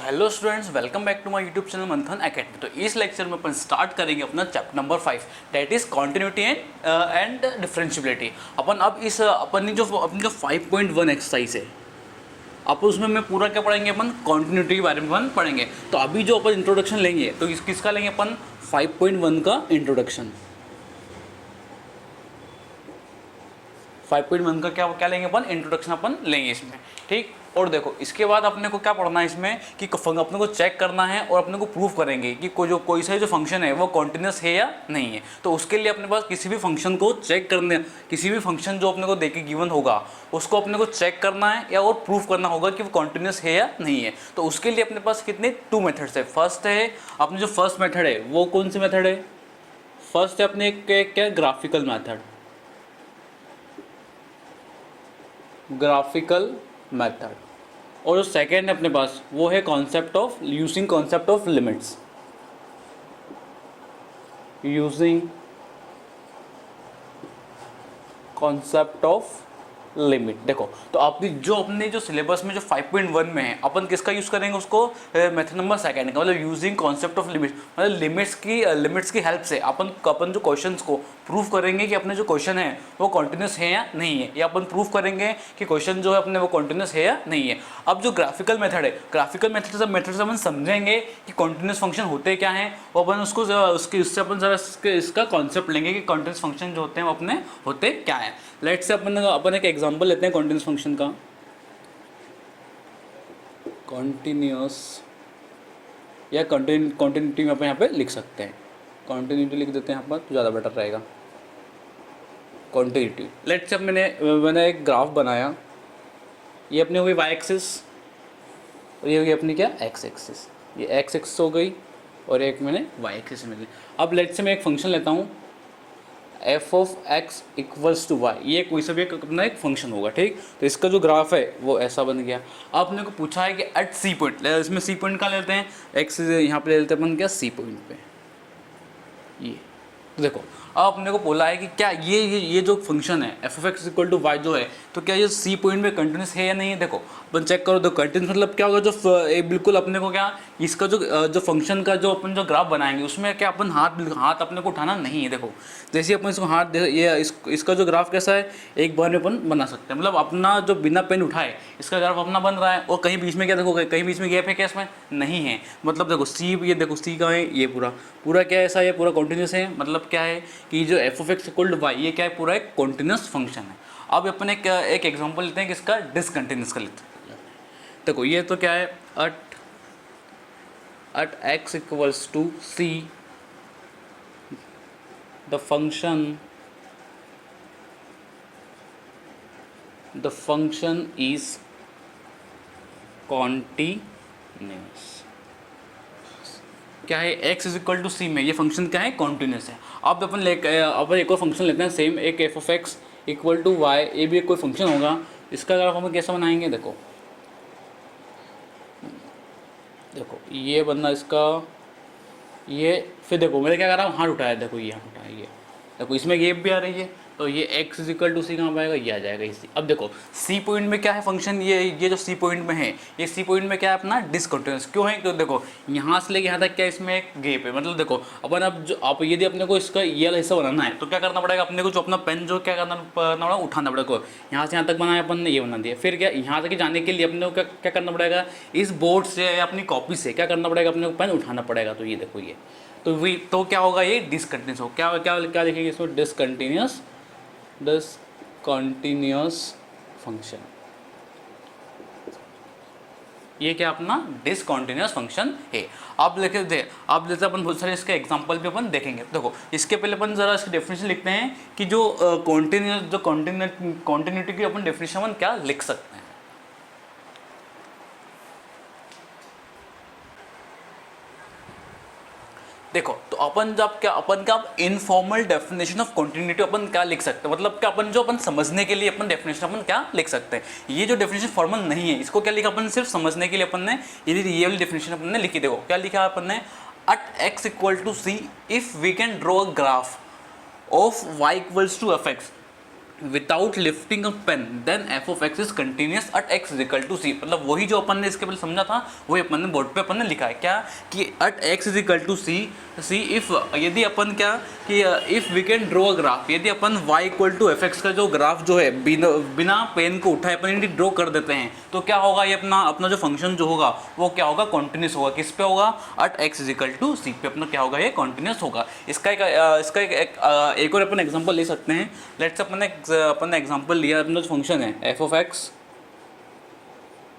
Hello students, welcome back to my YouTube channel Manthan academy. तो इस lecture में अपन स्टार्ट करेंगे अपना chapter number 5, that is continuity and differentiability. अपनी जो 5.1 एक्सरसाइज है, अपन उसमें मैं पूरा क्या पढ़ेंगे, अपन कॉन्टिन्यूटी के बारे में अपन पढ़ेंगे। तो अभी जो अपन इंट्रोडक्शन लेंगे तो किसका लेंगे अपन, 5.1 का इंट्रोडक्शन। 5.1 का क्या लेंगे अपन, इंट्रोडक्शन अपन लेंगे इसमें, ठीक। और देखो इसके बाद अपने को क्या पढ़ना है इसमें कि अपने को चेक करना है और अपने को प्रूव करेंगे कि कोई सा जो फंक्शन है वो कॉन्टिन्यूस है या नहीं है। तो उसके लिए अपने पास किसी भी फंक्शन को चेक करने, किसी भी फंक्शन जो अपने को देके गिवन होगा उसको अपने को चेक करना है या और प्रूव करना होगा कि वो कॉन्टिन्यूस है या नहीं है। तो उसके लिए अपने पास कितने 2 मेथड्स है। फर्स्ट है अपने जो फर्स्ट मेथड है वो कौन सी मेथड है, फर्स्ट है अपने क्या ग्राफिकल मेथड, ग्राफिकल मेथड। और जो सेकेंड है अपने पास वो है concept of using concept of limits, using concept of limit. देखो तो आपकी जो अपने जो सिलेबस में जो 5.1 में है अपन किसका यूज़ करेंगे उसको, मेथड नंबर सेकेंड का, मतलब यूजिंग कॉन्सेप्ट ऑफ लिमिट्स। मतलब लिमिट्स की हेल्प से अपन जो क्वेश्चंस को प्रूव करेंगे कि अपने जो क्वेश्चन है वो कॉन्टिन्यूस है या नहीं है, या अपन प्रूव करेंगे कि क्वेश्चन जो है अपने वो कॉन्टिन्यूस है या नहीं है। अब जो ग्राफिकल मेथड है, ग्राफिकल मेथड से अपन समझेंगे कि कॉन्टिन्यूस फंक्शन होते क्या हैं, और अपन उससे अपन जरा इसका कॉन्सेप्ट लेंगे कि कॉन्टिन्यूस फंक्शन जो होते हैं वो अपने होते क्या हैं। लेट से अपन एक एग्जांपल लेते हैं कॉन्टिन्यूस फंक्शन का। कॉन्टिन्यूस या कॉन्टिन्यूटी में अपन यहाँ पे लिख सकते हैं, कॉन्टिन्यूटी लिख देते हैं यहाँ पर तो ज़्यादा बेटर रहेगा। कॉन्टिन्यूटी लेट से मैंने एक ग्राफ बनाया, ये अपनी हो गई वाई एक्सिस और ये हो गई अपनी क्या एक्स एक्सिस, ये एक्स एक्सिस हो गई और एक मैंने वाई एक्सिस में ली। अब लेट से मैं एक फंक्शन लेता हूँ f of x equals to y, ये कोई सा भी अपना एक फंक्शन होगा, ठीक। तो इसका जो ग्राफ है वो ऐसा बन गया। अब अपने को पूछा है कि एट सी पॉइंट, इसमें सी पॉइंट का लेते हैं, एक्स यहाँ पे ले लेते हैं अपन क्या सी पॉइंट पे, ये तो देखो अब अपने को बोला है कि क्या ये जो फंक्शन है f of x equal to y जो है, तो क्या ये सी पॉइंट में कंटिन्यूस है या नहीं है। देखो अपन चेक करो, तो कंटिन्यूस मतलब क्या होगा, जो बिल्कुल अपने को क्या इसका जो फंक्शन का जो अपन जो ग्राफ बनाएंगे उसमें क्या अपन हाथ अपने को उठाना नहीं है। देखो जैसे अपन इसको हाथ इसका जो ग्राफ कैसा है एक बार में अपन बना सकते हैं, मतलब अपना जो बिना पेन उठाए इसका ग्राफ अपना बन रहा है। और कहीं बीच में क्या देखो, कहीं बीच में गैप है क्या, इसमें नहीं है। मतलब देखो सी, ये देखो सी का है, ये पूरा क्या है ऐसा, ये पूरा कॉन्टिन्यूस है। मतलब क्या है कि जो f of x equal to y ये क्या है, पूरा एक कॉन्टिन्यूस फंक्शन है। अब अपन एक एग्जांपल लेते हैं किसका, डिसकंटिन्यूस का लेते हैं। देखो ये तो क्या है, at x equals to c the function is continuous। क्या है, x इज इक्वल टू सी में ये फंक्शन क्या है, कॉन्टिन्यूस है। अब अपन एक और फंक्शन लेते हैं सेम, एक f of x equal to y, ये भी एक कोई फंक्शन होगा। इसका ग्राफ हम कैसा बनाएंगे, देखो ये बनना इसका, ये फिर देखो मैंने क्या करा, हाथ उठाया, देखो ये हाथ उठाया, ये देखो इसमें गैप भी आ रही है, तो ये x इज इक्वल टू सी कहाँ पाएगा, ये आ जाएगा इसी। अब देखो सी पॉइंट में क्या है फंक्शन, ये जो सी पॉइंट में है, ये सी पॉइंट में क्या है अपना डिसकंटिन्यूस। क्यों है, क्योंकि देखो यहाँ से लेके यहाँ तक क्या इसमें एक गैप है। मतलब देखो अपन अब यदि अपने को इसका ये वाला हिस्सा बनाना है तो क्या करना पड़ेगा अपने को, जो अपना पेन जो क्या करना पड़ेगा, उठाना पड़ेगा। यहाँ से यहाँ तक बनाया अपन ने, ये बना दिया। फिर क्या यहाँ तक जाने के लिए अपने को क्या करना पड़ेगा, इस बोर्ड से या अपनी कॉपी से क्या करना पड़ेगा, अपने को पेन उठाना पड़ेगा। तो ये देखो ये तो क्या होगा, ये डिसकंटिन्यूस हो, क्या क्या लिखेंगे इसमें, डिसकंटिन्यूस फंक्शन। ये क्या अपना डिसकंटिन्यूस फंक्शन है। अब लेते अपन बहुत सारे इसके एग्जांपल भी अपन देखेंगे। देखो इसके पहले अपन जरा इसकी डेफिनेशन लिखते हैं कि जो कॉन्टिन्यूटी की अपन डेफिनेशन अपन क्या लिख सकते हैं। देखो तो अपन क्या इनफॉर्मल डेफिनेशन ऑफ कॉन्टिन्यूटी अपन क्या लिख सकते हैं, मतलब क्या अपन समझने के लिए अपन डेफिनेशन अपन क्या लिख सकते हैं। ये जो डेफिनेशन फॉर्मल नहीं है, इसको क्या लिखा अपन सिर्फ समझने के लिए अपन ने ये वाली डेफिनेशन अपन ने लिखी। देखो क्या लिखा अपन ने, at x equal to c if we can draw a graph of y equals to f x, without lifting a pen then f of x is continuous at x is equal to c. मतलब वही जो अपन ने इसके पहले समझा था वही अपन ने बोर्ड पे अपन ने लिखा है क्या कि at x is equal to c c if यदि अपन क्या कि if we can draw a graph, यदि अपन y equal to f x का जो ग्राफ जो है बिना पेन को उठाए अपन यदि ड्रॉ कर देते हैं तो क्या होगा, ये अपना अपना जो फंक्शन जो होगा वो क्या होगा, कॉन्टिन्यूस होगा। किस पे होगा, at x is equal to c पे अपना क्या होगा, ये कॉन्टिन्यूस होगा। इसका एक और अपन एग्जांपल ले सकते हैं। लेट्स अपन ने एग्जांपल लिया, अपना जो फंक्शन है f of x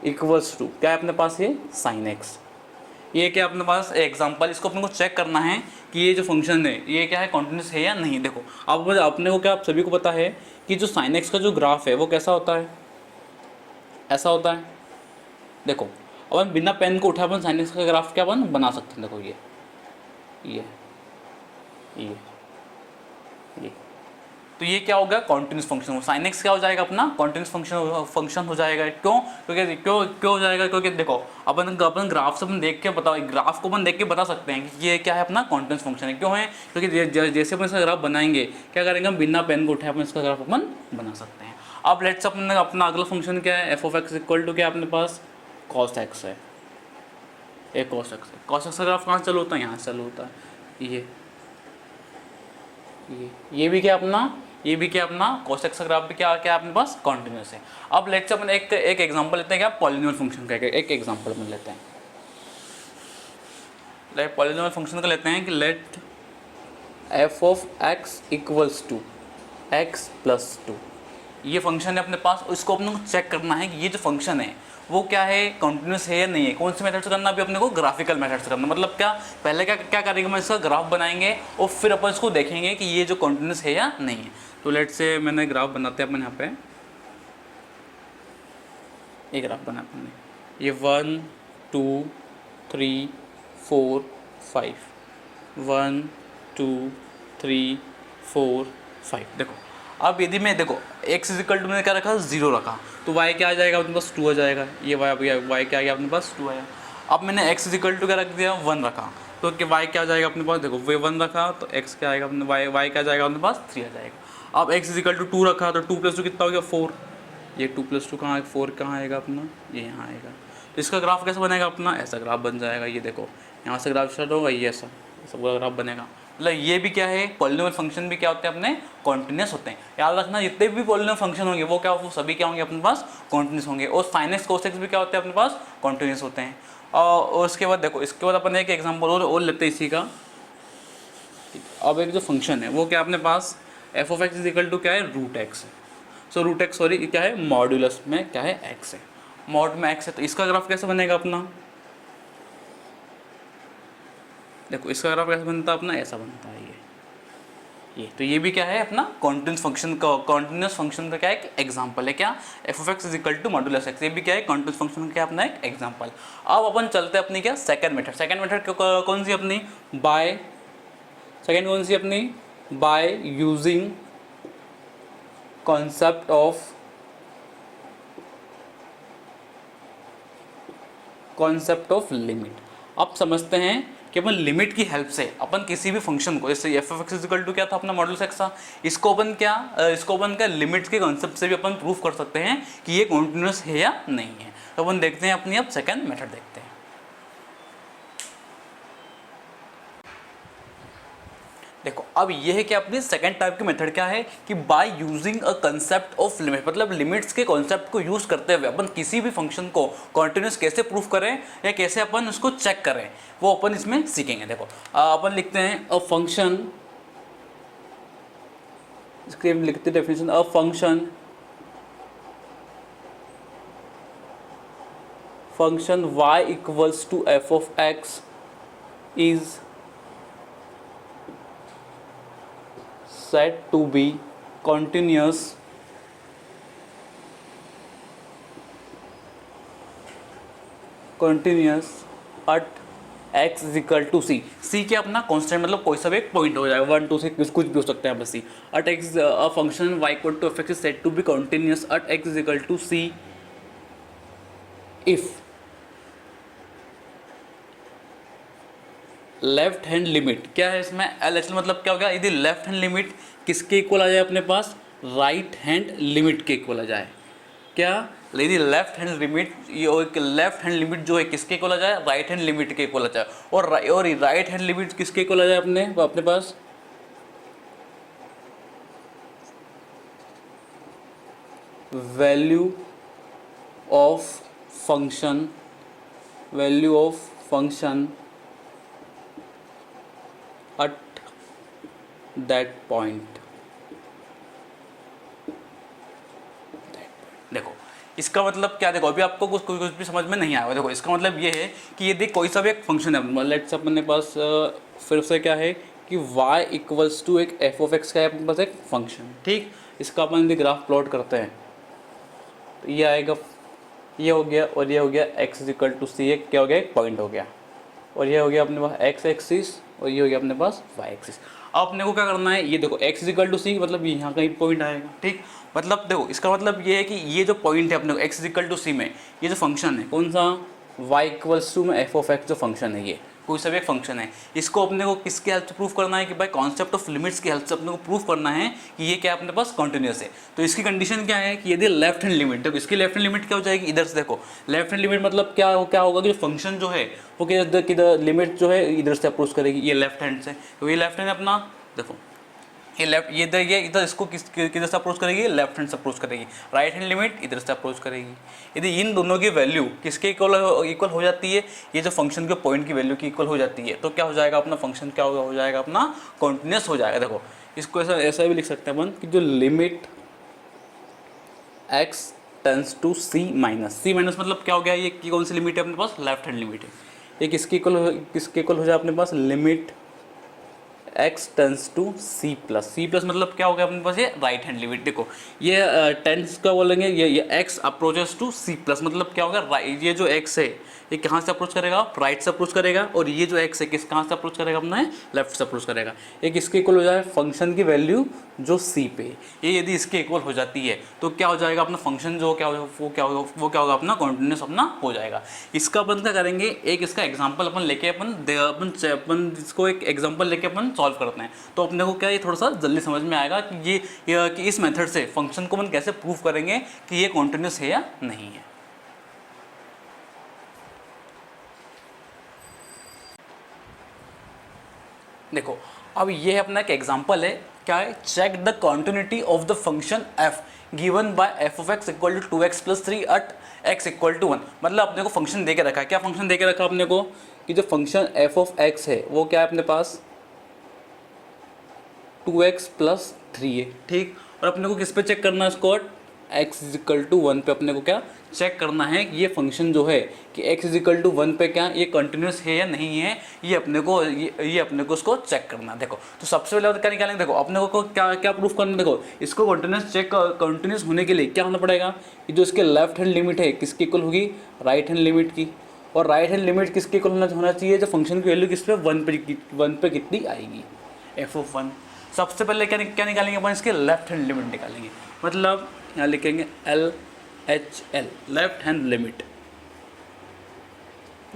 equals to क्या है अपने पास, ये साइन एक्स। ये क्या अपने पास एग्जांपल, इसको अपने को चेक करना है कि ये जो फंक्शन है ये क्या है, कॉन्टिन्यूस है या नहीं। देखो अब अपने को क्या, आप सभी को पता है कि जो साइन एक्स का जो ग्राफ है वो कैसा होता है, ऐसा होता है। देखो अपन बिना पेन को उठाए अपन साइन एक्स का ग्राफ क्या अपन बना सकते हैं। देखो ये तो ये क्या होगा, कॉन्टिन्यूस फंक्शन। साइन एक्स क्या हो जाएगा अपना कॉन्टिन्यूस फंक्शन हो जाएगा। क्यों, क्यों हो जाएगा, क्योंकि देखो अपन ग्राफ से अपन देख के ग्राफ को अपन देख के बता सकते हैं कि ये क्या है, अपना कॉन्टिन्यूस फंक्शन है। क्यों है, क्योंकि जैसे अपन इसका ग्राफ बनाएंगे क्या करेंगे, हम बिना पेन को उठाए अपन इसका ग्राफ अपन बना सकते हैं। अब लेट्स अपन अपना अगला फंक्शन क्या है, f of x equal to क्या अपने पास कॉस एक्स है, एक कॉस एक्स है। कॉस एक्स का ग्राफ कहाँ चालू होता है, यहाँ चालू होता है। ये भी क्या अपना, ये भी क्या अपना cos x का ग्राफ भी क्या अपने पास कॉन्टिन्यूस है। अब लेट्स अपन एक एग्जांपल लेते हैं क्या, पॉलिनोमियल फंक्शन का एक एग्जांपल अपन लेते हैं। पॉलिनोमियल फंक्शन का लेते हैं कि let f of x equals to x plus 2। ये फंक्शन है अपने पास, इसको अपने को चेक करना है कि ये जो फंक्शन है वो क्या है, कॉन्टिन्यूस है या नहीं है। कौन से मेथड से करना, अभी अपने को ग्राफिकल मेथड से करना। मतलब क्या, पहले क्या करेंगे, हम इसका ग्राफ बनाएंगे और फिर अपन इसको देखेंगे कि ये जो कॉन्टिन्यूस है या नहीं है। तो लेट से मैंने ग्राफ बनाते हैं अपन यहाँ पे, एक ग्राफ बना अपन ने, ये 1 2 3 4 5 1 2 3 4 5। देखो अब यदि मैं देखो x इज इक्वल टू मैंने क्या रखा, 0 रखा, तो y क्या आ जाएगा अपने पास, 2 आ जाएगा। ये y क्या आ गया अपने पास, 2 आया। अब मैंने x इज इक्वल टू क्या रख दिया, 1 रखा, तो y क्या आ जाएगा अपने पास, देखो वे 1 रखा तो x क्या आएगा अपने y क्या आ जाएगा अपने पास, 3 आ जाएगा। अब x इज इक्वल टू 2 रखा तो 2 + 2 कितना हो गया, 4। ये 2 + 2 कहाँ है, 4 कहाँ आएगा अपना, ये यहाँ आएगा। तो इसका ग्राफ कैसा बनेगा अपना, ऐसा ग्राफ बन जाएगा। ये देखो यहाँ से ग्राफ स्टार्ट होगा, ये ऐसा सबका ग्राफ बनेगा। मतलब ये भी क्या है, पॉलिनोमियल फंक्शन भी क्या होते हैं अपने, कॉन्टिन्यूस होते हैं। याद रखना जितने भी पॉलिनोमियल फंक्शन होंगे वो क्या, वो सभी क्या होंगे अपने पास, कॉन्टिन्यूस होंगे। और sin x cos x भी क्या होते हैं अपने पास, कॉन्टिन्यूस होते हैं। और उसके बाद देखो, इसके बाद अपन एक एग्जांपल और लेते हैं इसी का। अब एक जो फंक्शन है वो क्या अपने पास, f of x is equal to क्या है, रूट एक्स है। सो रूट एक्स सॉरी क्या है, मॉड्यूलस में क्या है, एक्स है, मॉड में एक्स है। तो इसका ग्राफ कैसे बनेगा अपना, देखो इसका ग्राफ कैसे बनता है अपना, ऐसा बनता है ये। तो ये भी क्या है अपना कॉन्टिन्यूस फंक्शन का, कॉन्टिन्यूस फंक्शन का क्या है एग्जांपल है क्या, f of x is equal to modulus x. ये भी क्या है, कॉन्टिन्यूस फंक्शन का अपना एक एग्जांपल। अब अपन चलते हैं अपनी क्या, सेकंड मेथड। सेकंड मेथड कौन सी अपनी, बाय सेकंड कौन सी अपनी, by using concept of limit. अब समझते हैं कि अपन लिमिट की हेल्प से अपन किसी भी फंक्शन को, जैसे f of x equal to क्या था अपना मॉड्यूलस एक्स था, इसको अपन क्या लिमिट्स के कॉन्सेप्ट से भी अपन प्रूफ कर सकते हैं कि ये कॉन्टिन्यूस है या नहीं है। तो अपन देखते हैं अपनी, अब सेकंड मेथड देखते हैं। देखो अब ये है कि अपनी सेकंड टाइप की मेथड क्या है कि by using a concept of limit, मतलब लिमिट्स के कॉन्सेप्ट को यूज करते हुए अपन किसी भी फंक्शन को कॉन्टिन्यूस कैसे प्रूफ करें या कैसे अपन उसको चेक करें, वो अपन इसमें सीखेंगे। देखो अपन लिखते हैं अ फंक्शन, इसके लिखते definition, a function y equals to f of x is said to be continuous at x is equal to c। c क्या अपना कांस्टेंट, मतलब कोई सा भी एक पॉइंट हो जाएगा, 1 2 से कुछ भी हो सकते हैं बस। c at x a function y equal to f(x) is said to be continuous at x is equal to c if left hand limit क्या है इसमें, एल एच मतलब क्या हो गया, यदि लेफ्ट हैंड लिमिट किसके इक्वल आ जाए अपने पास, राइट हैंड लिमिट के इक्वल आ जाए। क्या? यदि लेफ्ट हैंड लिमिट, ये लेफ्ट हैंड लिमिट जो है किसके इक्वल आ जाए? राइट हैंड लिमिट के इक्वल आ जाए। और राइट हैंड लिमिट किसके इक्वल आ जाए अपने पास? Value of function at that point। देखो इसका मतलब क्या, देखो अभी आपको कुछ भी समझ में नहीं आया। देखो इसका मतलब ये है कि यदि कोई सा भी एक फंक्शन है, लेट्स अपने पास फिर से क्या है कि y इक्वल्स टू एक एफ ऑफ एक्स का है अपने पास एक फंक्शन, ठीक। इसका अपन यदि ग्राफ प्लॉट करते हैं तो ये आएगा, ये हो गया और ये हो गया x इज इक्वल टू सी, एक क्या हो गया, एक पॉइंट हो गया। और ये हो गया अपने पास x एक्सिस और ये हो गया अपने पास y एक्सिस। अब अपने को क्या करना है, ये देखो x is equal to c मतलब यहाँ कहीं पॉइंट आएगा, ठीक। मतलब देखो इसका मतलब ये है कि ये जो पॉइंट है अपने को x इज इक्वल टू सी में, ये जो फंक्शन है कौन सा, y इक्वल्स टू में एफ ऑफ एक्स जो फंक्शन है, ये कोई सा भी एक फंक्शन है, इसको अपने को किसके हेल्प से प्रूफ करना है कि भाई कॉन्सेप्ट ऑफ लिमिट्स की हेल्प से अपने को प्रूफ करना है कि ये क्या अपने पास कॉन्टिन्यूस है। तो इसकी कंडीशन क्या है कि यदि लेफ्ट हैंड लिमिट, देखो इसकी लेफ्ट हैंड लिमिट क्या हो जाएगी, इधर से देखो लेफ्ट हैंड लिमिट मतलब क्या होगा कि जो फंक्शन जो है वो किधर लिमिट जो है इधर से अप्रोच करेगी, ये लेफ्ट हैंड से। तो ये लेफ्ट हैंड अपना देखो ये लेफ्ट, ये इधर इसको किधर से अप्रोच करेगी, लेफ्ट हैंड से अप्रोच करेगी। राइट हैंड लिमिट इधर से अप्रोच करेगी। यदि इन दोनों की वैल्यू किसके इक्वल हो जाती है, ये जो फंक्शन के पॉइंट की वैल्यू की इक्वल हो जाती है, तो क्या हो जाएगा अपना फंक्शन, क्या हो जाएगा अपना कॉन्टिन्यूस हो जाएगा। देखो इसको ऐसा भी लिख सकते हैं अपन कि जो limit x tends to c minus मतलब क्या हो गया, ये कौन सी लिमिट है अपने पास, लेफ्ट हैंड लिमिट है। ये किसके इक्वल हो जाए अपने पास, limit x tends to c plus मतलब क्या हो गया अपने पास, ये राइट हैंड लिमिट। देखो ये टेंस क्या बोलेंगे, ये x approaches to c plus मतलब क्या होगा, ये जो x है ये कहाँ से अप्रोच करेगा, राइट से अप्रोच करेगा। और ये जो x है किस कहाँ से अप्रोच करेगा अपना, लेफ्ट से अप्रोच करेगा। ये किसके इक्वल हो जाए, फंक्शन की वैल्यू जो c पे, ये यदि इसके इक्वल हो जाती है तो क्या हो जाएगा अपना फंक्शन जो क्या होगा अपना कॉन्टिन्यूस अपना हो जाएगा। इसका अपन क्या करेंगे, एक इसका एग्जाम्पल अपन लेके अपन इसको एक एग्जाम्पल लेके अपन सॉल्व करते हैं। तो अपने को क्या ये थोड़ा सा जल्दी समझ में आएगा कि कि इस मेथड से फंक्शन को अपन कैसे प्रूव करेंगे कि ये कॉन्टिन्यूस है या नहीं है। देखो अब ये अपना एक एग्जाम्पल है, क्या है, check the continuity of the function f given by f of x equal to 2x plus 3 at x equal to 1। मतलब अपने को फंक्शन दे के रखा है, क्या फंक्शन दे के रखा अपने को कि जो फंक्शन f ऑफ x है वो क्या है अपने पास 2x प्लस 3 है, ठीक। और अपने को किस पे चेक करना है इसको, x इज इक्वल टू 1 पे अपने को क्या चेक करना है कि ये फंक्शन जो है कि x इज इक्वल टू 1 पे क्या ये कंटिन्यूस है या नहीं है, ये अपने को उसको चेक करना है। देखो तो सबसे पहले क्या निकालेंगे, देखो अपने को क्या प्रूफ करना है। देखो इसको कंटिन्यूस होने के लिए क्या होना पड़ेगा कि जो इसके लेफ्ट हैंड लिमिट है किसकी इक्वल होगी, राइट हैंड लिमिट की। और राइट हैंड लिमिट किसके इक्वल होना चाहिए, जो फंक्शन की वैल्यू किस पे 1 पे कितनी आएगी, एफ ऑफ 1। सबसे पहले क्या निकालेंगे अपन, इसके लेफ्ट हैंड लिमिट निकालेंगे। मतलब यहाँ लिखेंगे LHL लेफ्ट हैंड लिमिट।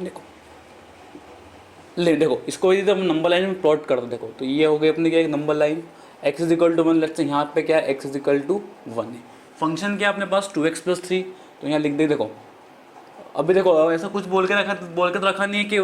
देखो इसको यदि हम नंबर लाइन में प्लॉट कर दो, देखो तो ये हो गई अपनी क्या एक number line, x is equal to 1। Let's से यहाँ पे क्या है, x इज इक्वल टू 1 है। फंक्शन क्या अपने पास 2x प्लस 3, तो यहाँ लिख दे। देखो अभी देखो ऐसा कुछ बोल के रखा नहीं है कि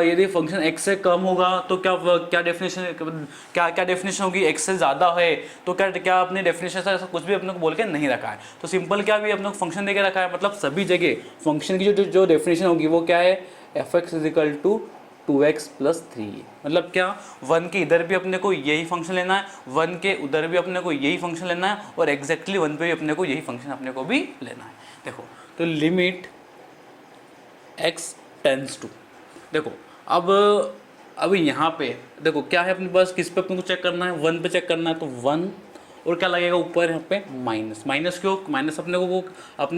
यदि फंक्शन x से कम होगा तो क्या डेफिनेशन होगी, x से ज़्यादा है तो क्या अपने डेफिनेशन से ऐसा कुछ भी अपने को बोल के नहीं रखा है। तो सिंपल क्या भी अपने को फंक्शन दे के रखा है, मतलब सभी जगह फंक्शन की जो डेफिनेशन होगी वो क्या है, f x is equal to 2x plus 3। मतलब क्या 1 के इधर भी अपने को यही फंक्शन लेना है, 1 के उधर भी अपने को यही फंक्शन लेना है, और एग्जैक्टली 1 पे भी अपने को यही फंक्शन अपने को भी लेना है। देखो तो लिमिट x टेंस टू, देखो अब यहाँ पे देखो क्या है अपने पास, किस पे अपने को चेक करना है, 1 पे चेक करना है। तो 1 और क्या लगेगा ऊपर यहाँ पे माइनस क्यों, माइनस अपने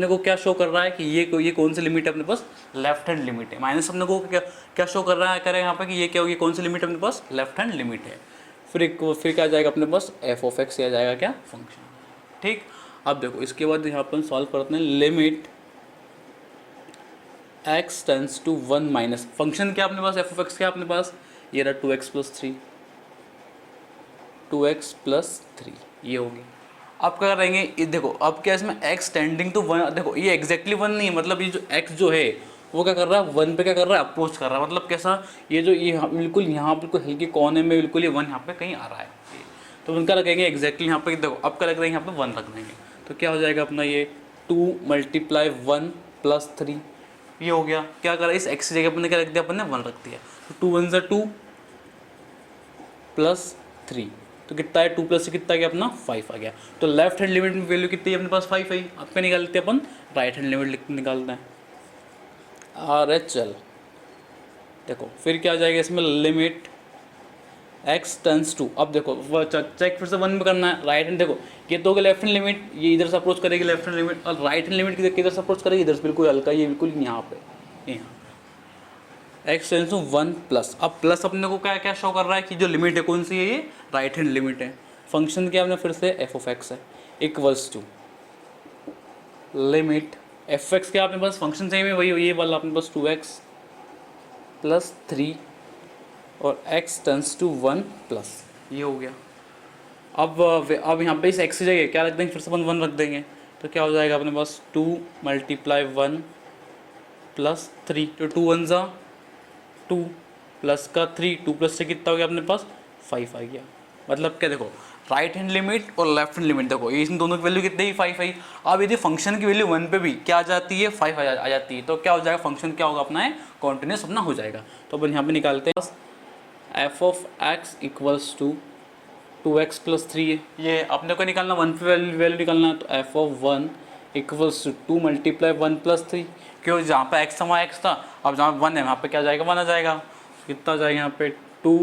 को क्या शो कर रहा है कि ये कौन सी लिमिट है अपने पास, लेफ्ट हैंड लिमिट है। माइनस अपने को क्या शो कर रहा है, करें यहाँ पे कि ये क्या होगी, कौन सी लिमिट है अपने पास, लेफ्ट हैंड लिमिट है। फिर क्या आ जाएगा अपने पास, एफ ऑफ एक्स आ जाएगा क्या, फंक्शन, ठीक। अब देखो इसके बाद यहाँ पर सॉल्व करते हैं, limit x tends to 1 minus function क्या अपने पास, एफ ऑफ एक्स क्या अपने पास, ये रहा 2x प्लस 3 ये होगी। अब क्या करेंगे, ये देखो अब क्या इसमें x टेंडिंग टू 1, देखो ये एग्जैक्टली 1 नहीं है, मतलब ये जो x जो है वो क्या कर रहा है 1 पे क्या कर रहा है अप्रोच कर रहा है, मतलब कैसा, ये जो ये बिल्कुल यहाँ बिल्कुल हल्के कोने में बिल्कुल ये 1 यहाँ पे कहीं आ रहा है, तो उनका लगेंगे एग्जैक्टली यहाँ पे, देखो अब क्या लग देंगे यहाँ पे 1 रख देंगे, तो क्या हो जाएगा अपना ये 2 × 1 + 3, ये हो गया। क्या करा इस x की जगह अपन ने क्या रख दिया, अपन ने 1 रख दिया, तो 2 × 1 = 2 + 3, तो कितना है 2 + 3 कितना गया अपना 5 आ गया। तो लेफ्ट हैंड लिमिट में वैल्यू कितनी है अपने पास 5 है। अब क्या निकालते हैं अपन, राइट हैंड लिमिट निकालते हैं RHL। देखो फिर क्या आ जाएगा इसमें, लिमिट x टेंड्स टू, अब देखो चेक फिर से 1 में करना है, राइट हैंड देखो ये तो होगा लेफ्ट हैंड लिमिट, ये इधर से अप्रोच करेगी लेफ्ट हैंड लिमिट, और राइट हैंड लिमिट किधर से अप्रोच करेगी, इधर से बिल्कुल हल्का, ये बिल्कुल यहाँ पे, यहाँ x टेंड्स टू 1 प्लस। अब प्लस अपने को क्या क्या शो कर रहा है कि जो लिमिट है कौन सी है, ये राइट हैंड लिमिट है। फंक्शन क्या अपने फिर से f(x) है, इक्वल्स टू लिमिट f(x) क्या अपने पास फंक्शन सेम है, वही ये वाला अपने पास 2x + 3 और x टेंड्स टू 1 प्लस, ये हो गया। अब यहाँ पे इस x की जगह क्या रख देंगे, फिर से 1 रख देंगे, तो क्या हो जाएगा अपने पास 2 × 1 + 3, तो 2 × 1 = 2 प्लस का 3, 2 + 3 कितना हो गया अपने पास 5 आ गया। मतलब क्या देखो राइट हैंड लिमिट और लेफ्ट हैंड लिमिट देखो इन दोनों की वैल्यू कितनी ही 5 है। अब यदि फंक्शन की वैल्यू 1 पे भी क्या आ जाती है 5 आ जाती है, तो क्या हो जाएगा फंक्शन क्या होगा अपना है कॉन्टिन्यूस अपना हो जाएगा। तो अपन यहाँ पे निकालते हैं f(x) = 2x + 3 है, ये अपने को निकालना 1 पे वैल्यू निकालना है, तो f(1) = 2 × 1 + 3, क्यों जहाँ पे x था x था, अब जहाँ 1 है वहाँ पे क्या जाएगा 1 आ जाएगा, कितना जाएगा यहाँ पे 2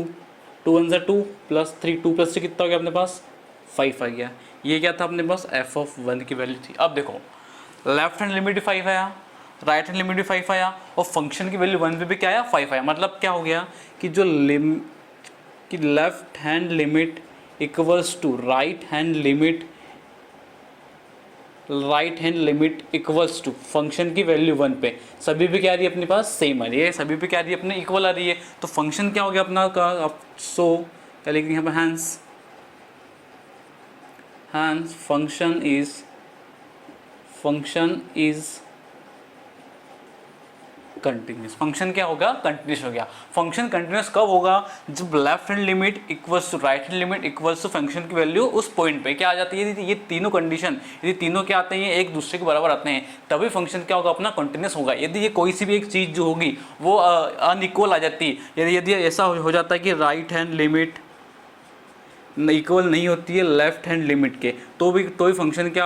× 1 = 2 + 3, 2 + 3 कितना हो गया अपने पास 5 आ गया। ये क्या था अपने पास f(1) की वैल्यू थी। अब देखो लेफ्ट हैंड लिमिट 5 आया, राइट हैंड लिमिट भी 5 आया, और फंक्शन की वैल्यू 1 पे भी क्या आया 5 आया। मतलब क्या हो गया कि जो left hand limit equals to right hand limit equals to function की वैल्यू 1 पे सभी पे क्या आ रही है अपने पास सेम आ रही है, सभी पे क्या आ रही है अपने इक्वल आ रही है। तो फंक्शन क्या हो गया अपना का, सो क्या लिखेंगे यहाँ पे hence function is continuous. Function क्या होगा कंटिन्यूस हो गया। फंक्शन कंटिन्यूस कब होगा, जब left hand limit equals to right hand limit equals to function की वैल्यू उस पॉइंट पे क्या आ जाती है, ये तीनों कंडीशन यदि तीनों क्या आते हैं एक दूसरे के बराबर आते हैं तभी फंक्शन क्या होगा अपना कंटिन्यूस होगा। यदि ये कोई सी भी एक चीज़ जो होगी वो अनइक्वल आ जाती है, यदि ऐसा हो जाता है कि राइट हैंड लिमिट इक्वल नहीं होती है लेफ्ट हैंड लिमिट के, तो ही फंक्शन क्या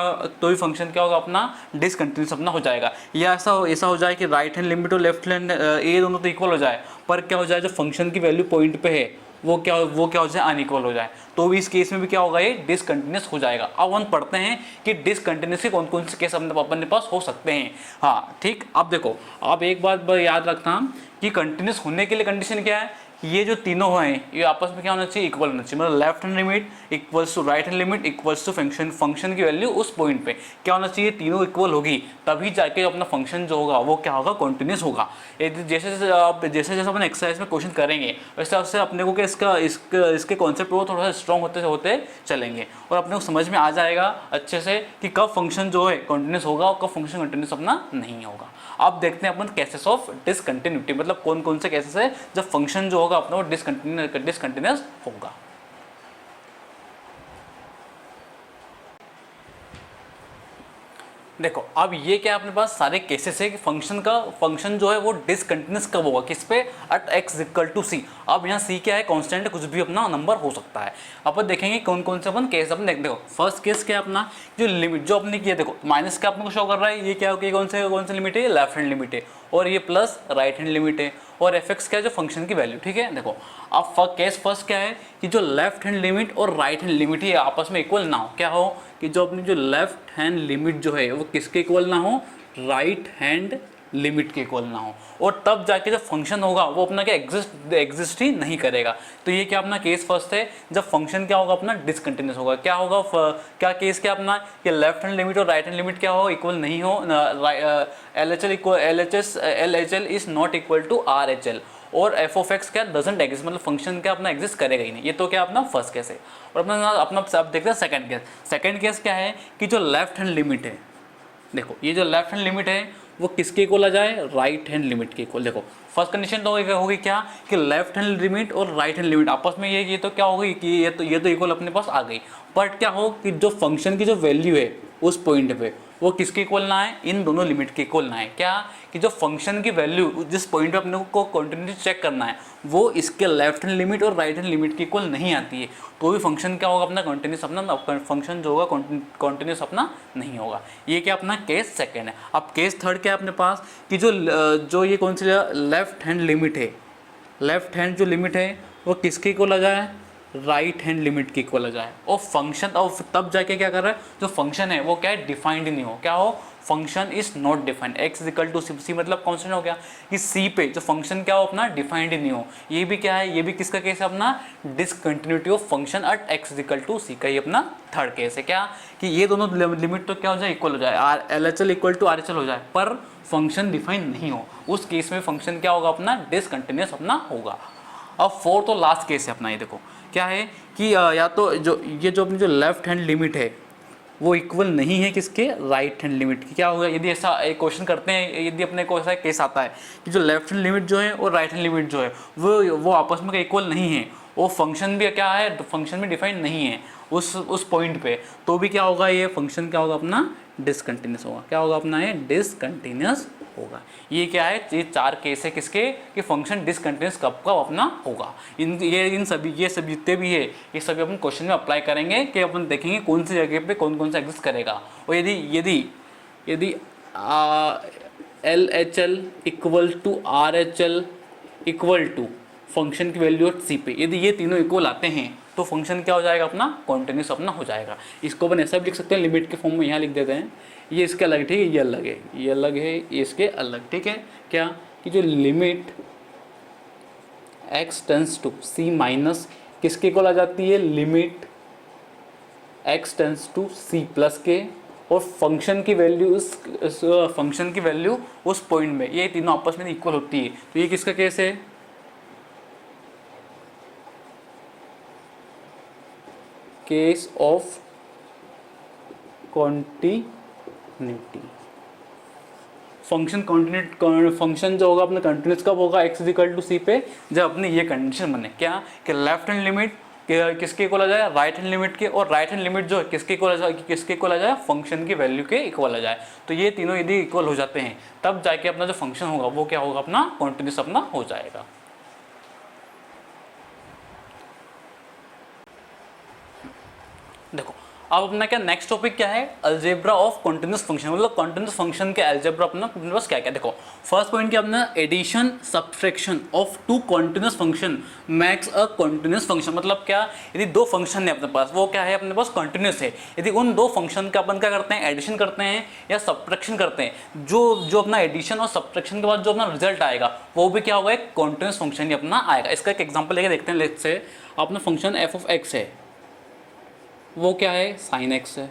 होगा अपना डिसकंटिन्यूस अपना हो जाएगा। या ऐसा हो जाए कि राइट हैंड लिमिट और लेफ्ट हैंड ये दोनों तो इक्वल हो जाए, पर क्या हो जाए जो फंक्शन की वैल्यू पॉइंट पे है वो क्या हो जाए अनइक्वल हो जाए, तो भी इस केस में भी क्या होगा ये डिसकंटिन्यूस हो जाएगा। अब हम पढ़ते हैं कि डिसकंटिन्यूस के कौन कौन से केस अपने पास हो सकते हैं। हाँ ठीक, अब देखो आप एक बात याद रखना कि कंटिन्यूस होने के लिए कंडीशन क्या है, ये जो तीनों हैं ये आपस में क्या होना चाहिए इक्वल होना चाहिए। मतलब left hand limit equals to right hand limit equals to function की वैल्यू उस पॉइंट पे क्या होना चाहिए, तीनों इक्वल होगी तभी जाके अपना फंक्शन जो होगा वो क्या होगा कंटिन्यूस होगा। जैसे जैसे अपन एक्सरसाइज में क्वेश्चन करेंगे वैसे वैसे अपने को क्या इसके कॉन्सेप्ट वो थोड़ा सा स्ट्रॉन्ग होते होते चलेंगे और अपने को समझ में आ जाएगा अच्छे से कि कब फंक्शन जो है कंटिन्यूस होगा और कब फंक्शन कंटिन्यूस अपना नहीं होगा। अब देखते हैं अपन केसेस ऑफ डिसकंटिन्यूटी, मतलब कौन कौन से केसेस है जब फंक्शन जो होगा अपना वो डिसकंटिन्यूस होगा। देखो अब ये क्या अपने पास सारे केसेस है कि फंक्शन जो है वो डिसकंटिन्यूस कब होगा, किस पे एट x = c। अब यहाँ c क्या है कांस्टेंट, कुछ भी अपना नंबर हो सकता है। अपन देखेंगे कौन कौन से अपन केस अपन देखो। फर्स्ट केस क्या है अपना, जो लिमिट जो अपने किया देखो माइनस का अपने को शो कर रहा है, ये क्या होगी कौन से लिमिट है, लेफ्ट हैंड लिमिट है, और ये प्लस राइट हैंड लिमिट है, और f(x) क्या है जो फंक्शन की वैल्यू। ठीक है देखो अब केस फर्स्ट क्या है कि जो लेफ्ट हैंड लिमिट और राइट हैंड लिमिट ही आपस में इक्वल ना हो, क्या हो कि जो अपनी जो लेफ्ट हैंड लिमिट जो है वो किसके इक्वल ना हो, राइट हैंड लिमिट के इक्वल ना हो, और तब जाके जो फंक्शन होगा वो अपना क्या एग्जिस्ट ही नहीं करेगा। तो ये क्या अपना केस फर्स्ट है जब फंक्शन क्या होगा अपना डिसकंटिन्यूस होगा। क्या होगा क्या केस क्या अपना कि लेफ्ट हैंड लिमिट और राइट हैंड लिमिट क्या हो इक्वल नहीं हो, LHL is not equal to RHL, और एफ ऑफ एक्स क्या डजंट एग्जिस्ट, मतलब फंक्शन क्या अपना एग्जिस्ट करेगा ही नहीं। ये तो क्या अपना फर्स्ट केस है। और अपना आप देखते हैं सेकंड केस। सेकंड केस क्या है कि जो लेफ्ट हैंड लिमिट है, देखो ये जो लेफ्ट हैंड लिमिट है वो किसके इक्वल आ जाए, राइट हैंड लिमिट के इक्वल। देखो फर्स्ट कंडीशन तो होगी क्या कि लेफ्ट हैंड लिमिट और राइट हैंड लिमिट आपस में ये तो क्या होगी कि ये तो इक्वल अपने पास आ गई, बट क्या हो कि जो फंक्शन की जो वैल्यू है उस पॉइंट पे वो किसके इक्वल ना है, इन दोनों लिमिट के इक्वल ना है। क्या कि जो फंक्शन की वैल्यू जिस पॉइंट पे अपने को कंटिन्यूटी चेक करना है वो इसके लेफ्ट हैंड लिमिट और राइट हैंड लिमिट के इक्वल नहीं आती है, तो भी फंक्शन क्या होगा अपना कंटिन्यूस, अपना फंक्शन जो होगा कंटिन्यूस अपना नहीं होगा। ये क्या अपना केस सेकंड है। अब केस थर्ड क्या है अपने पास कि जो ये कौन सी लेफ्ट हैंड लिमिट है, लेफ्ट हैंड जो लिमिट है वो किसके इक्वल आ जाए, राइट हैंड लिमिट के इक्वल आ जाए। और फंक्शन और तब जाके क्या कर रहा है, जो फंक्शन है वो क्या है, डिफाइंड नहीं हो, क्या हो, function is not defined. X equal to c मतलब कॉन्स्टेंट हो गया कि सी पे जो फंक्शन क्या हो अपना डिफाइंड नहीं हो। ये भी क्या है, ये भी किसका केस है अपना, discontinuity of function at x equal to c का ये अपना थर्ड केस है। क्या कि ये दोनों लिमिट तो क्या हो जाए, इक्वल हो जाए, R L H L equal to R H L हो जाए, पर फंक्शन डिफाइंड नहीं हो, उस केस में फंक्शन क्या होगा अपना, डिसकंटिन्यूस अपना होगा। अब फोर्थ और लास्ट केस है अपना, ये देखो क्या है कि या तो जो अपनी जो लेफ्ट हैंड लिमिट है वो इक्वल नहीं है किसके, राइट हैंड लिमिट की। क्या होगा यदि ऐसा एक क्वेश्चन करते हैं, यदि अपने को ऐसा केस आता है कि जो लेफ्ट हैंड लिमिट जो है और राइट हैंड लिमिट जो है वो आपस में इक्वल नहीं है, वो फंक्शन भी क्या है, फंक्शन भी डिफाइन नहीं है उस पॉइंट पे, तो भी क्या होगा, ये फंक्शन क्या होगा अपना, डिसकंटिन्यूस होगा। क्या होगा अपना, ये डिसकंटिन्यूस होगा। ये क्या है, ये चार केस है किसके, कि फंक्शन डिसकंटिन्यूस कब कब अपना होगा। इन सभी जितने भी है ये सभी अपन क्वेश्चन में अप्लाई करेंगे कि अपन देखेंगे कौन सी जगह पे कौन कौन सा एग्जिस्ट करेगा। और यदि L H L equal to R H L equal to function की वैल्यू सी पे, यदि ये तीनों इक्वल आते हैं तो फंक्शन क्या हो जाएगा अपना, कॉन्टिन्यूस अपना हो जाएगा। इसको अपन ऐसा भी लिख सकते हैं, लिमिट के फॉर्म में यहाँ लिख देते हैं, ये इसके अलग, ठीक है, ये अलग है, ये अलग है, ये इसके अलग, ठीक है। क्या कि जो limit x tends to c minus किसके इक्वल आ जाती है, limit x tends to c plus के, और फंक्शन की वैल्यू फंक्शन की वैल्यू उस पॉइंट में, ये तीनों आपस में इक्वल होती है। तो ये किसका केस है, केस ऑफ कॉन्टिन्यूटी। फंक्शन जो होगा अपना कंटिन्यूस कब होगा, एक्स इक्वल टू सी पे, जब अपनी ये कंडीशन बने, क्या कि लेफ्ट हैंड लिमिट किसके इक्वल आ जाए, राइट हैंड लिमिट के, और राइट हैंड लिमिट जो है किसके इक्वल आ जाए, फंक्शन की वैल्यू के इक्वल आ जाए। तो ये तीनों यदि इक्वल हो जाते हैं तब जाके अपना जो फंक्शन होगा वो क्या होगा अपना, कॉन्टिन्यूस अपना हो जाएगा। देखो अब अपना क्या नेक्स्ट टॉपिक क्या है, अलजेब्रा ऑफ कॉन्टिन्यूस फंक्शन, मतलब कॉन्टिन्यूस फंक्शन के अलजेब्रा अपना बस क्या क्या। देखो फर्स्ट पॉइंट क्या अपना, addition subtraction of two continuous function makes a continuous function. मतलब क्या, यदि दो फंक्शन है अपने पास, वो क्या है अपने पास, कॉन्टिन्यूस है, यदि उन दो फंक्शन का अपन क्या करते हैं, एडिशन करते हैं या सब्ट्रैक्शन करते हैं, जो अपना एडिशन और सब्ट्रैक्शन के बाद जो अपना रिजल्ट आएगा वो भी क्या होगा, एक कॉन्टिन्यूस फंक्शन ही अपना आएगा। इसका एक एग्जाम्पल लेके देखते हैं। लेट्स से अपना फंक्शन एफ ऑफ एक्स है, वो क्या है, साइन एक्स है,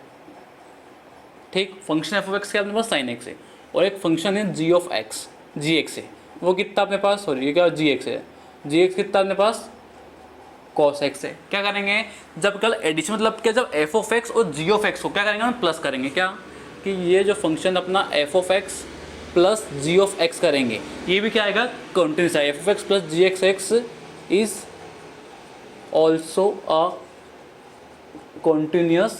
ठीक। फंक्शन एफ ऑफ एक्स क्या अपने पास, साइन एक्स है, और एक फंक्शन है जी ऑफ एक्स, जी एक्स है, वो कितना अपने पास, सॉरी ये क्या, जी एक्स है, जी एक्स कितना अपने पास, कॉस एक्स है। क्या करेंगे, जब कल एडिशन मतलब क्या, जब एफ ऑफ एक्स और जी ऑफ एक्स को क्या करेंगे हम, प्लस करेंगे, क्या कि ये जो फंक्शन अपना f of x plus g of x करेंगे, ये भी क्या आएगा, कंटिन्यूस है। F of x plus g x is also a continuous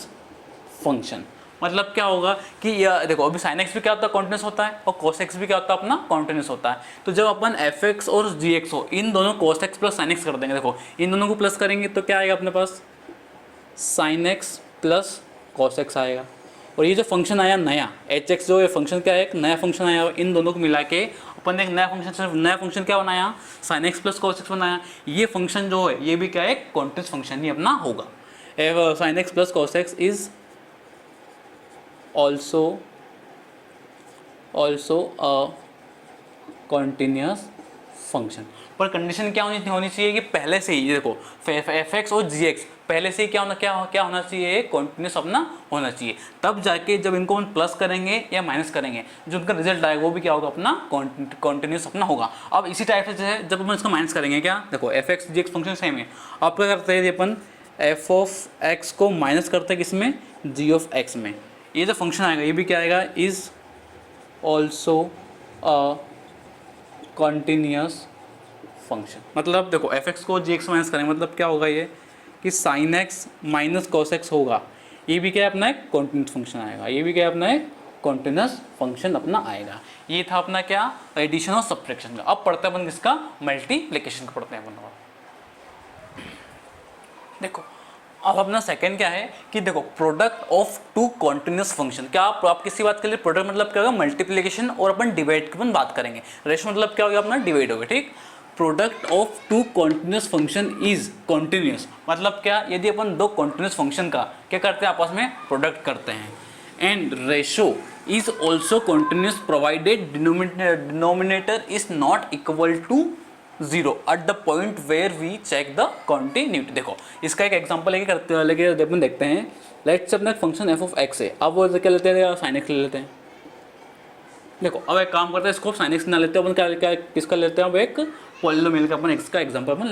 function. मतलब क्या होगा कि देखो अभी साइन एक्स भी क्या होता है, कॉन्टिन्यूस होता है, और कॉस एक्स भी क्या होता है अपना, कॉन्टिन्यूस होता है। तो जब अपन एफ एक्स और जी एक्स हो, इन दोनों cos x plus sine x कर देंगे, देखो इन दोनों को प्लस करेंगे तो क्या आएगा अपने पास, sine x plus cos x आएगा। और ये जो फंक्शन आया नया एच एक्स, जो ये फंक्शन क्या है, एक नया फंक्शन आया, इन दोनों को मिला के अपन ने एक नया फंक्शन क्या बनाया, sign x plus cos x बनाया। ये फंक्शन जो है ये भी क्या है, कॉन्टिन्यूस फंक्शन ही अपना होगा। sin x plus cos x is also a continuous function। पर कंडीशन क्या होनी चाहिए कि पहले से ही देखो एफ एक्स और जी एक्स पहले से ही क्या होना चाहिए, कॉन्टिन्यूस अपना होना चाहिए। तब जाके जब इनको हम प्लस करेंगे या माइनस करेंगे जो उनका रिजल्ट आएगा वो भी क्या होगा, अपना कॉन्टिन्यूस अपना होगा। अब इसी टाइप से जो है जब हम इसको माइनस करेंगे, क्या देखो एफ एक्स जी एक्स फंक्शन सेम है, अब क्या करते हैं अपन एफ ऑफ एक्स को माइनस करते हैं किसमें, जी ऑफ एक्स में। ये जो फंक्शन आएगा ये भी क्या आएगा, is also a continuous function. मतलब देखो एफ एक्स को जी एक्स माइनस करेंगे मतलब क्या होगा ये कि sine x minus cos x होगा, ये भी क्या है अपना एक कॉन्टिन्यूस फंक्शन आएगा, ये भी क्या है अपना एक कॉन्टिन्यूस फंक्शन अपना आएगा। ये था अपना क्या, एडिशन और सब्ट्रैक्शन का। अब पढ़ते हैं अपन किसका, मल्टीप्लिकेशन का पढ़ते हैं अपन। देखो अब अपना सेकंड क्या है कि देखो product of two continuous function. क्या आप किसी बात के लिए प्रोडक्ट मतलब क्या होगा, मल्टीप्लिकेशन, और अपन डिवाइड की अपन बात करेंगे। रेशो मतलब क्या होगा अपना, डिवाइड होगा, ठीक। Product of two continuous function is continuous मतलब क्या, यदि अपन दो कॉन्टिन्यूस फंक्शन का क्या करते हैं, आपस में प्रोडक्ट करते हैं। And ratio is also continuous provided denominator is not equal to 0 at the point where we check the continuity. देखो इसका एक एग्जांपल लेके अपन देखते हैं। लेट्स से अपना फंक्शन एफ ऑफ एक्स है, अब वो क्या लेते हैं, साइन एक्स ले लेते हैं। देखो अब एक काम करते हैं, इसको साइन एक्स ना लेते हैं अपन, क्या किसका लेते हैं, अब एक पॉलिनोमियल का अपन एक्स का एग्जांपल अपन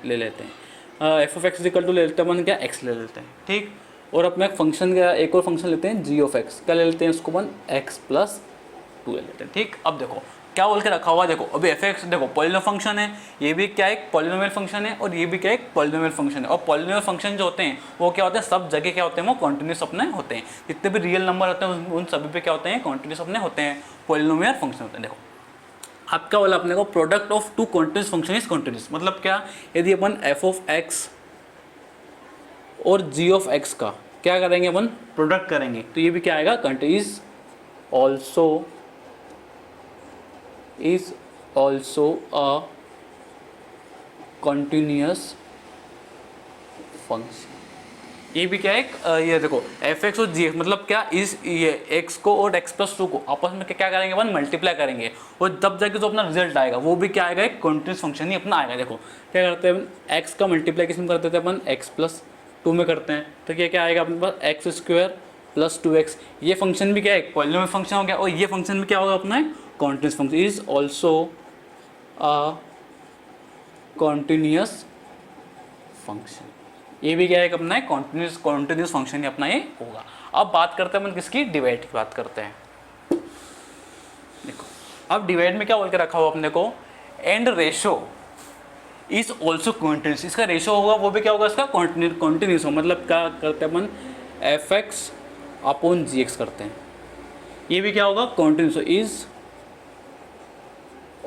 ले लेते हैं। F of x equal to ले लेते हैं अपन, क्या एक्स ले लेते हैं, ठीक। और अपना एक फंक्शन का एक और फंक्शन लेते हैं जी ऑफ एक्स, क्या ले लेते हैं उसको अपन एक्स प्लस 2 ले लेते हैं, ठीक। अब देखो क्या बोल के रखा हुआ, देखो अभी एफ एक्स देखो पॉलिनोमियल फंक्शन है, ये भी क्या एक पॉलिनोमियल फंक्शन है और ये भी क्या एक पॉलिनोमियल फंक्शन है। और पॉलिनोमियल फंक्शन जो होते हैं वो क्या होते हैं, सब जगह क्या होते हैं, वो कॉन्टिन्यूस अपने होते हैं। जितने भी रियल नंबर होते हैं उन सभी पे क्या होते हैं, कॉन्टिन्यूस अपने होते हैं, पॉलिनोमियल फंक्शन होते हैं। देखो अब क्या बोला अपने को, product of two continuous function is continuous मतलब क्या, यदि अपन एफ ऑफ एक्स और जी ऑफ एक्स का क्या करेंगे, अपन प्रोडक्ट करेंगे तो ये भी क्या आएगा, continuous also a continuous function। ये भी क्या है, ये देखो एफ एक्स और जी एक्स मतलब क्या, इस ये एक्स को और एक्स प्लस 2 को आपस में क्या करेंगे अपन, मल्टीप्लाई करेंगे, और तब जाके जो अपना रिजल्ट आएगा वो भी क्या आएगा, एक कॉन्टिन्यूस फंक्शन ही अपना आएगा। देखो क्या करते हैं, एक्स का मल्टीप्लाई किस में करते थे अपन, एक्स प्लस 2 में करते हैं, तो क्या आएगा अपने पास एक्स स्क्वायर प्लस 2x। ये फंक्शन भी क्या है, पॉलिनोमियल फंक्शन हो गया, और ये फंक्शन भी क्या होगा अपना continuous function, is also a continuous function. ये भी क्या है अपना कॉन्टिन्यूस फंक्शन ही अपना ये होगा। अब बात करते हैं अपन किसकी, डिवाइड की बात करते हैं। देखो अब डिवाइड में क्या बोल के रखा हुआ अपने को, and ratio is also continuous. इसका रेशो होगा वो भी क्या होगा, इसका कॉन्टिन्यूस हो मतलब क्या करते हैं अपन, f x upon g x करते हैं, ये भी क्या होगा, continuous, is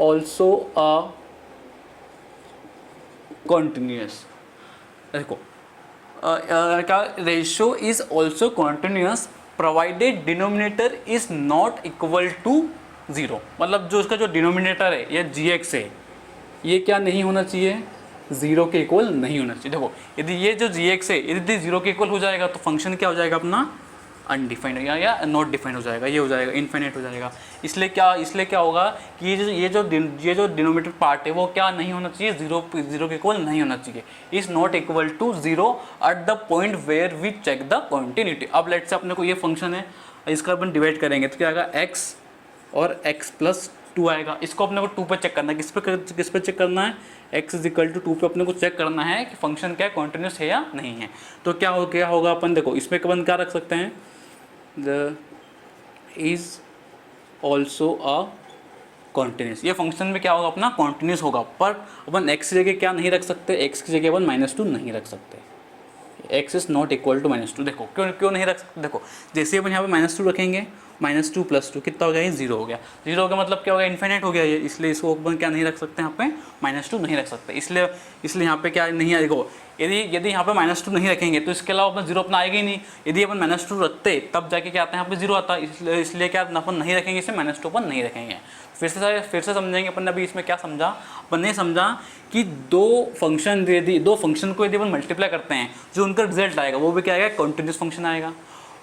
also a continuous. देखो क्या, ratio is also continuous provided denominator is not equal to 0 मतलब जो इसका जो डिनोमिनेटर है या जी एक्स है ये क्या नहीं होना चाहिए, 0 के इक्वल नहीं होना चाहिए। देखो यदि ये जो जी एक्स है यदि 0 के इक्वल हो जाएगा तो फंक्शन क्या हो जाएगा अपना, अनडिफाइंड या नॉट डिफाइंड हो जाएगा, ये हो जाएगा इनफाइनाइट हो जाएगा। इसलिए क्या होगा कि ये जो डिनोमिनेटर पार्ट है वो क्या नहीं होना चाहिए, 0 के इक्वल नहीं होना चाहिए, is not equal to 0 at the point where we check the continuity. अब लेट से अपने को ये फंक्शन है, इसका अपन डिवाइड करेंगे तो क्या आएगा, x और x प्लस 2 आएगा। इसको अपने को 2 पे चेक करना है, किस पे चेक करना है, x इज इक्वल टू 2 पे अपने को चेक करना है कि फंक्शन क्या कॉन्टिन्यूस है या नहीं है। तो क्या होगा अपन, देखो इसमें अपन क्या रख सकते हैं, the is also a continuous. ये फंक्शन में क्या होगा अपना, कॉन्टिन्यूस होगा, पर अपन x की जगह क्या नहीं रख सकते, x की जगह अपन -2 नहीं रख सकते, x is not equal to -2। देखो क्यों नहीं रख सकते, देखो जैसे अपन यहाँ पे -2 रखेंगे, -2 + 2 कितना हो गया, ये 0 हो गया। 0 हो गया मतलब क्या हो गया, इन्फिनिट हो गया ये, इसलिए इसको अपन क्या नहीं रख सकते यहाँ पे, -2 नहीं रख सकते। इसलिए यहाँ पे क्या नहीं है, देखो यदि यहाँ पे -2 नहीं रखेंगे तो इसके अलावा अपन 0 अपना आएगा ही नहीं। यदि अपन -2 रखते तब जाके क्या आता है, यहाँ पे 0 आता है, इसलिए क्या अपन नहीं रखेंगे, इसे -2 अपन नहीं रखेंगे। फिर से समझेंगे अपन अभी इसमें क्या समझा, अपन ने समझा कि दो फंक्शन को यदि अपन मल्टीप्लाई करते हैं जो उनका रिजल्ट आएगा वो भी क्या आएगा, कॉन्टिन्यूस फंक्शन आएगा।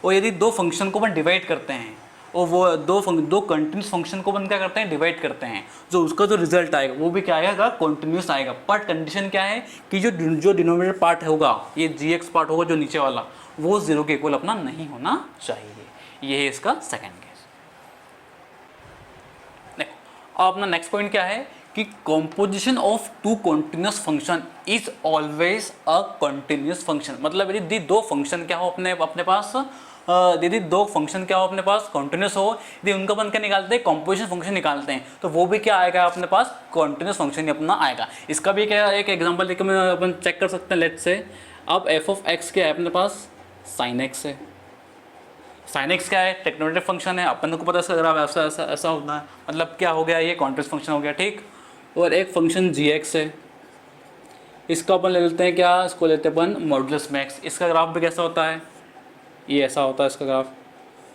और यदि दो फंक्शन को अपन डिवाइड करते हैं और वो दो कंटिन्यूस फंक्शन को अपन क्या करते हैं, डिवाइड करते हैं, जो उसका जो रिजल्ट आएगा वो भी क्या आएगा, कंटिन्यूस आएगा। बट कंडीशन क्या है कि जो डिनोमिनेटर पार्ट होगा, ये जी पार्ट होगा जो नीचे वाला, वो 0 के इक्वल अपना नहीं होना चाहिए। ये है इसका सेकेंड केस। देखो अब अपना नेक्स्ट पॉइंट क्या है कि composition of two continuous function is always a continuous function. मतलब यदि दो फंक्शन क्या हो अपने पास, यदि दो फंक्शन क्या हो अपने पास, कंटिन्यूस हो, यदि उनका अपन क्या निकालते हैं, कॉम्पोजिशन फंक्शन निकालते हैं, तो वो भी क्या आएगा अपने पास, कंटिन्यूस फंक्शन ही अपना आएगा। इसका भी क्या एक एग्जांपल देकर मैं अपन चेक कर सकते हैं। लेट्स से अब एफ ऑफ एक्स क्या है अपने पास, साइन एक्स है। साइन एक्स क्या है, टेक्नोमेट्रिक फंक्शन है, अपन को पता है ऐसा होता है, मतलब क्या हो गया, ये कॉन्टिन्यूस फंक्शन हो गया, ठीक। और एक फंक्शन जी एक्स है, इसका अपन ले लेते हैं क्या, इसको लेते हैं अपन मॉडुलस मैक्स। इसका ग्राफ भी कैसा होता है, ये ऐसा होता है इसका ग्राफ।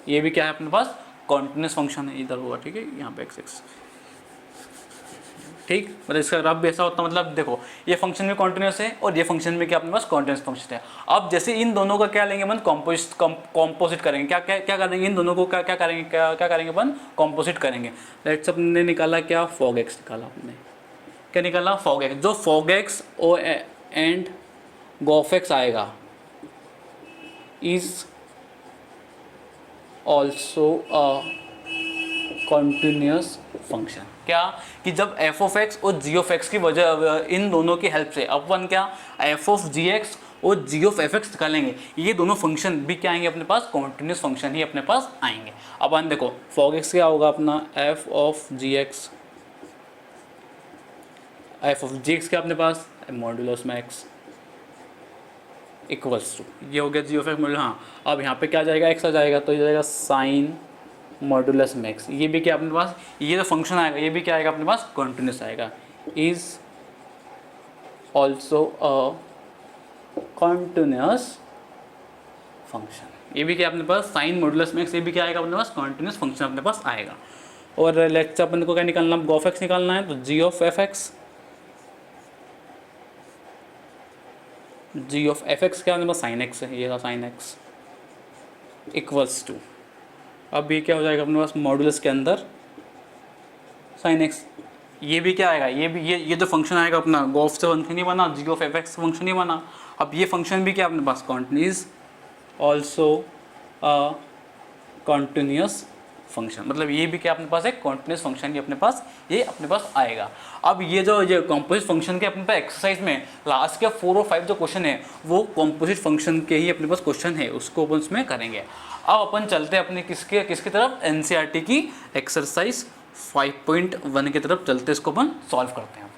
ये भी क्या है अपने पास, कॉन्टिन्यूस फंक्शन है, इधर हुआ, ठीक है, यहाँ पे एक्स एक्स, ठीक। मतलब इसका ग्राफ भी ऐसा होता है, मतलब देखो ये फंक्शन भी कॉन्टिन्यूस है और ये फंक्शन भी क्या अपने पास कॉन्टिन्यूस फंक्शन है। अब जैसे इन दोनों का क्या लेंगे अपन, कॉम्पोजिट करेंगे, क्या करेंगे, इन दोनों को क्या करेंगे अपन, कॉम्पोजिट करेंगे। लेट्स अपने निकाला क्या, फॉग एक्स निकाला अपने, क्या निकाला, फॉग एक्स। जो fog x or and gof x आएगा is also a continuous function. क्या कि जब एफ ऑफ एक्स और जी ऑफ एक्स की वजह, इन दोनों की हेल्प से अपन क्या एफ ऑफ जी एक्स और जी ऑफ एफ एक्स निकालेंगे, ये दोनों फंक्शन भी क्या आएंगे अपने पास, कॉन्टिन्यूस फंक्शन ही अपने पास आएंगे। अपन देखो फॉग एक्स क्या होगा अपना, f of g x, f of g x क्या अपने पास, मॉड्यूलस मैक्स इक्वल्स टू, ये हो गया जी ऑफ एक्स मॉड्यूलस। हाँ अब यहाँ पे क्या आ जाएगा, एक्स आ जाएगा, तो ये जाएगा साइन मॉड्यूलस मैक्स। ये भी क्या अपने पास, ये जो फंक्शन आएगा ये भी क्या आएगा अपने पास, कॉन्टिन्यूस आएगा। Is also a continuous function. ये भी क्या अपने पास, साइन मॉड्यूलस मैक्स, ये भी क्या आएगा अपने पास, कॉन्टिन्यूस फंक्शन अपने पास आएगा। और लेट्स अपन को क्या निकालना, गॉफ एक्स निकालना है, तो g of f x, g of f x क्या अपने पास, साइन एक्स है, ये था साइन एक्स इक्वल्स टू, अब ये क्या हो जाएगा अपने पास, मॉडुलस के अंदर साइन एक्स। ये भी क्या आएगा, ये भी ये जो फंक्शन आएगा अपना, गॉफ से फंक्शन नहीं बना, g of f x function नहीं बना। अब ये फंक्शन भी क्या अपने पास, continuous also a continuous function. मतलब ये भी क्या अपने पास एक कॉन्टिन्यूस फंक्शन ही अपने पास, ये अपने पास आएगा। अब ये कॉम्पोजिट फंक्शन के अपने पास एक्सरसाइज में लास्ट के 4 और 5 जो क्वेश्चन है वो कॉम्पोजिट फंक्शन के ही अपने पास क्वेश्चन है, उसको अपन उसमें करेंगे। अब अपन चलते हैं अपने किसकी तरफ, एनसीईआरटी की एक्सरसाइज 5.1 की तरफ चलते, इसको अपन सॉल्व करते हैं।